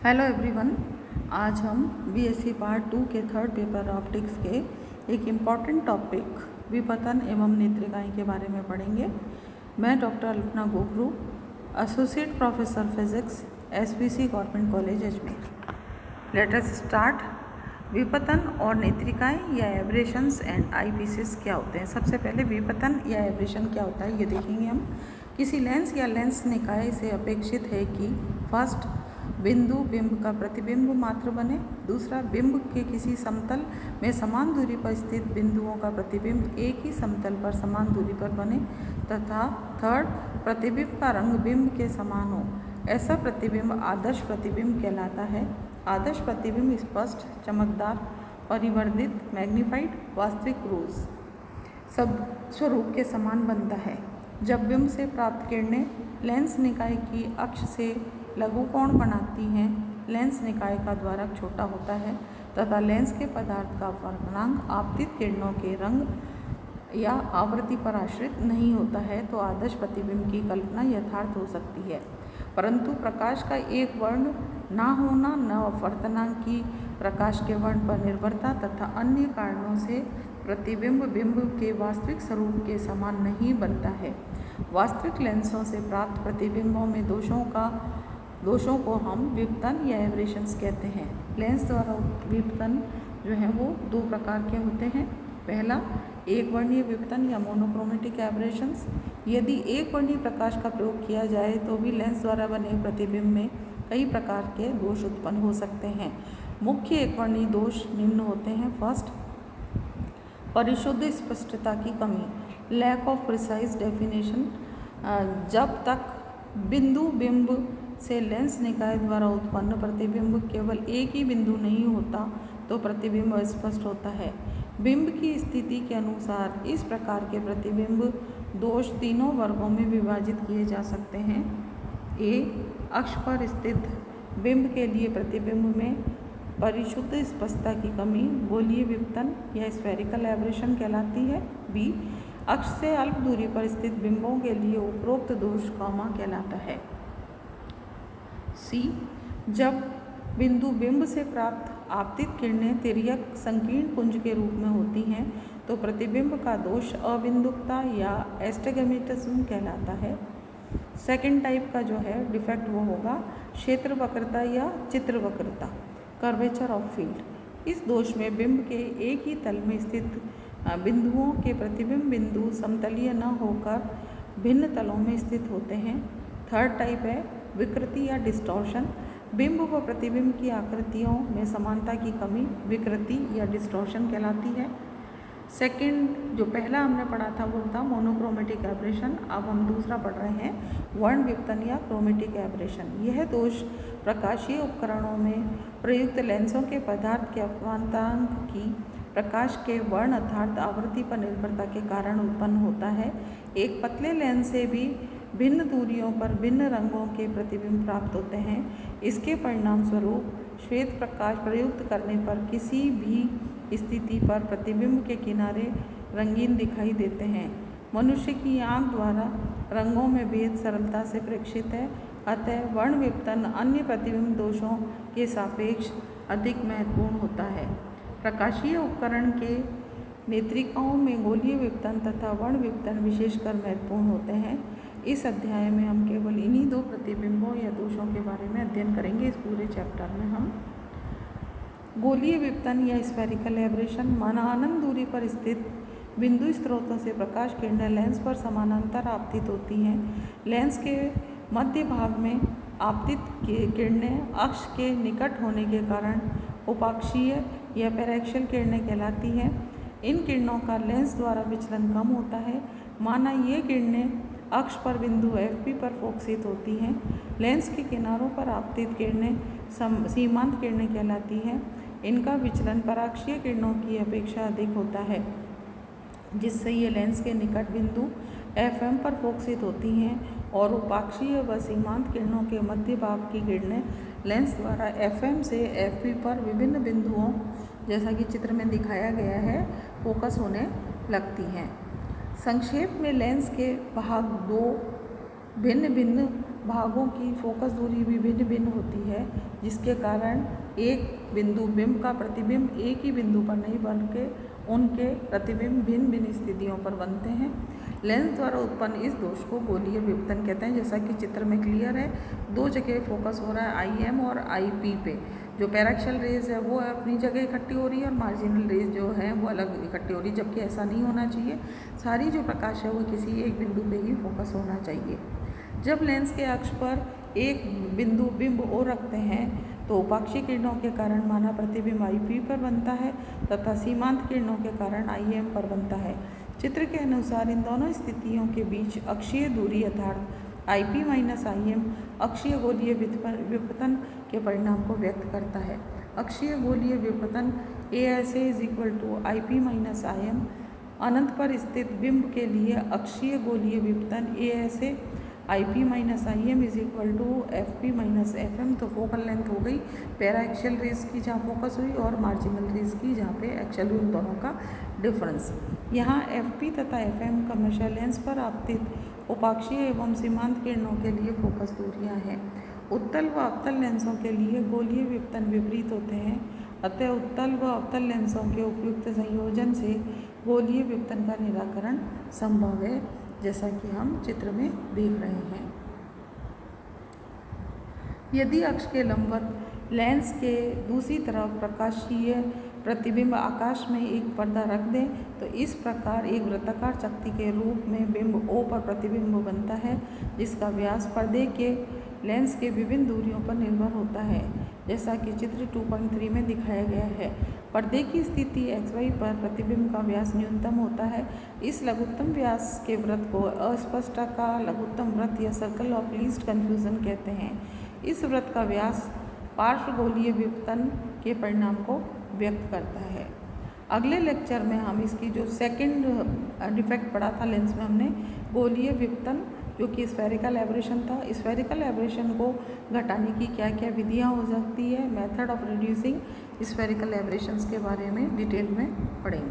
Hello everyone. आज हम BSc part 2 के थर्ड पेपर ऑप्टिक्स के एक इम्पॉर्टेंट टॉपिक विपतन एवं नेत्रिकाएं के बारे में पढ़ेंगे। मैं doctor Alpana Gokhru, associate professor physics, SPC government college Ajmer. Let us start. विपतन और नेत्रिकाएं या एब्रेशंस एंड आईपीसेस क्या होते हैं। सबसे पहले विपतन या एब्रेशन क्या होता है ये देखेंगे हम। किसी लेंस या लेंस निकाय से अपेक्षित है कि फर्स्ट बिंदु बिंब का प्रतिबिंब मात्र बने, दूसरा बिंब के किसी समतल में समान दूरी पर स्थित बिंदुओं का प्रतिबिंब एक ही समतल पर समान दूरी पर बने, तथा थर्ड प्रतिबिंब का रंग बिंब के समान हो। ऐसा प्रतिबिंब आदर्श प्रतिबिंब कहलाता है। आदर्श प्रतिबिंब स्पष्ट, चमकदार, परिवर्धित, मैग्नीफाइड, वास्तविक रूप सब स्वरूप के समान बनता है। जब बिंब से प्राप्त किरणें लेंस निकाय की अक्ष से लघुकोण बनाती हैं, लेंस निकाय का द्वारक छोटा होता है तथा लेंस के पदार्थ का वर्तनांक आपतित किरणों के रंग या आवृत्ति पर आश्रित नहीं होता है, तो आदर्श प्रतिबिंब की कल्पना यथार्थ हो सकती है। परंतु प्रकाश का एक वर्ण ना होना, न वर्तनांक की प्रकाश के वर्ण पर निर्भरता तथा अन्य कारणों से प्रतिबिंब बिंब के वास्तविक स्वरूप के समान नहीं बनता है। वास्तविक लेंसों से प्राप्त प्रतिबिंबों में दोषों को हम विपतन या एब्रेशंस कहते हैं। लेंस द्वारा विपतन जो है वो दो प्रकार के होते हैं। पहला एक वर्णीय विपतन या मोनोक्रोमेटिक एब्रेशंस। यदि एक वर्णीय प्रकाश का प्रयोग किया जाए तो भी लेंस द्वारा बने प्रतिबिंब में कई प्रकार के दोष उत्पन्न हो सकते हैं। मुख्य एक वर्णीय दोष निम्न होते हैं। फर्स्ट, परिशुद्ध स्पष्टता की कमी, लैक ऑफ प्रिसाइज डेफिनेशन। जब तक बिंदु बिंब से लेंस निकाय द्वारा उत्पन्न प्रतिबिंब केवल एक ही बिंदु नहीं होता तो प्रतिबिंब अस्पष्ट होता है। बिंब की स्थिति के अनुसार इस प्रकार के प्रतिबिंब दोष तीनों वर्गों में विभाजित किए जा सकते हैं। ए, अक्ष पर स्थित बिंब के लिए प्रतिबिंब में परिशुद्ध स्पष्टता की कमी गोलीय विपतन या स्फेरिकल एब्रेशन कहलाती है। बी, अक्ष से अल्प दूरी पर स्थित बिंबों के लिए उपरोक्त दोष कॉमा कहलाता है। सी, जब बिंदु बिंब से प्राप्त आपतित किरणें तिर्यक संकीर्ण पुंज के रूप में होती हैं तो प्रतिबिंब का दोष अबिंदुकता या एस्टिग्मेटिज्म कहलाता है। सेकंड टाइप का जो है डिफेक्ट वो होगा क्षेत्र वक्रता या चित्र वक्रता, कर्वेचर ऑफ फील्ड। इस दोष में बिंब के एक ही तल में स्थित बिंदुओं के प्रतिबिंब बिंदु समतलीय न होकर भिन्न तलों में स्थित होते हैं। थर्ड टाइप है विकृति या डिस्टॉर्शन। बिंब व प्रतिबिंब की आकृतियों में समानता की कमी विकृति या डिस्टॉर्शन कहलाती है। सेकंड जो पहला हमने पढ़ा था वो था मोनोक्रोमेटिक एब्रेशन। अब हम दूसरा पढ़ रहे हैं वर्ण विपतन या क्रोमेटिक एब्रेशन। यह दोष प्रकाशीय उपकरणों में प्रयुक्त लेंसों के पदार्थ के अपवर्तनांक की प्रकाश के वर्ण अर्थात आवृत्ति पर निर्भरता के कारण उत्पन्न होता है। एक पतले लेंस से भी भिन्न दूरियों पर भिन्न रंगों के प्रतिबिंब प्राप्त होते हैं। इसके परिणाम स्वरूप श्वेत प्रकाश प्रयुक्त करने पर किसी भी स्थिति पर प्रतिबिंब के किनारे रंगीन दिखाई देते हैं। मनुष्य की आँख द्वारा रंगों में भेद सरलता से प्रेक्षित है, अतः वर्ण विपतन अन्य प्रतिबिंब दोषों के सापेक्ष अधिक महत्वपूर्ण होता है। प्रकाशीय उपकरण के नेत्रिकाओं में गोलीय विपतन तथा वर्ण विपतन विशेषकर महत्वपूर्ण होते हैं। इस अध्याय में हम केवल इन्हीं दो प्रतिबिंबों या दोषों के बारे में अध्ययन करेंगे। इस पूरे चैप्टर में हम गोलीय विपतन या स्फेरिकल एब्रेशन माना अनंत दूरी पर स्थित बिंदु स्रोतों से प्रकाश किरणें लेंस पर समानांतर आपतित होती हैं। लेंस के मध्य भाग में आपतित किरणें अक्ष के निकट होने के कारण उपाक्षीय या पैरेक्शियल किरणें कहलाती हैं। इन किरणों का लेंस द्वारा विचलन कम होता है। माना ये किरणें अक्ष पर बिंदु FP पर फोकसित होती हैं। लेंस के किनारों पर आपतित किरणें सीमांत किरणें कहलाती हैं। इनका विचलन पराक्षीय किरणों की अपेक्षा अधिक होता है, जिससे ये लेंस के निकट बिंदु FM पर फोकसित होती हैं और उपाक्षीय व सीमांत किरणों के मध्य भाग की किरणें लेंस द्वारा FM से FP पर विभिन्न बिंदुओं जैसा कि चित्र में दिखाया गया है फोकस होने लगती हैं। संक्षेप में लेंस के भाग दो भिन्न भिन्न भागों की फोकस दूरी भी भिन्न भिन्न होती है, जिसके कारण एक बिंदु बिंब का प्रतिबिंब एक ही बिंदु पर नहीं बल्कि उनके प्रतिबिंब भिन्न भिन्न स्थितियों पर बनते हैं। लेंस द्वारा उत्पन्न इस दोष को गोलीय विपतन कहते हैं। जैसा कि चित्र में क्लियर है, दो जगह फोकस हो रहा है IM और IP पे। जो पैराक्सियल रेज है वो अपनी जगह इकट्ठी हो रही है और मार्जिनल रेज जो है वो अलग इकट्ठी हो रही है, जबकि ऐसा नहीं होना चाहिए। सारी जो प्रकाश है वो किसी एक बिंदु पे ही फोकस होना चाहिए। जब लेंस के अक्ष पर एक बिंदु बिंब और रखते हैं तो उपाक्षीय किरणों के कारण माना प्रतिबिंब IP पर बनता है तथा सीमांत किरणों के कारण IM पर बनता है। चित्र के अनुसार इन दोनों स्थितियों के बीच अक्षीय दूरी अर्थात IP - IM अक्षीय गोलीय विपतन के परिणाम को व्यक्त करता है। अक्षीय गोलीय विपतन ASA = IP - IM। अनंत पर स्थित बिंब के लिए अक्षीय गोलीय विपतन ASA IP - IM = FP - FM। तो फोकल लेंथ हो गई पैरा एक्शियल रेज की जहाँ फोकस हुई और मार्जिनल रेज की जहाँ पे एक्शियल हुई, उन दोनों का डिफरेंस। यहाँ FP तथा FM क्रमशः लेंस पर आपतित उपाक्षीय एवं सीमांत किरणों के लिए फोकस दूरियाँ हैं। उत्तल व अवतल लेंसों के लिए गोलीय विपतन विपरीत होते हैं, अतः उत्तल व अवतल लेंसों के उपयुक्त संयोजन से गोलीय विपतन का निराकरण संभव है, जैसा कि हम चित्र में देख रहे हैं। यदि अक्ष के लंबवत लेंस के दूसरी तरफ प्रकाशीय प्रतिबिंब आकाश में एक पर्दा रख दें तो इस प्रकार एक वृत्ताकार चकती के रूप में बिंब O पर प्रतिबिंब बनता है, जिसका व्यास पर्दे के लेंस के विभिन्न दूरियों पर निर्भर होता है, जैसा कि चित्र 2.3 में दिखाया गया है। पर्दे की स्थिति XY पर प्रतिबिंब का व्यास न्यूनतम होता है। इस लघुत्तम व्यास के वृत्त को अस्पष्टता का लघुत्तम वृत्त या सर्कल ऑफ लीस्ट कन्फ्यूजन कहते हैं। इस वृत्त का व्यास पार्श्वगोलीय विपतन के परिणाम को व्यक्त करता है। अगले लेक्चर में हम इसकी जो सेकंड डिफेक्ट पढ़ा था लेंस में, हमने गोलीय विपतन जो कि स्फेरिकल एब्रेशन था, स्फेरिकल एब्रेशन को घटाने की क्या क्या विधियाँ हो सकती है, method of reducing spherical aberrations के बारे में डिटेल में पढ़ेंगे।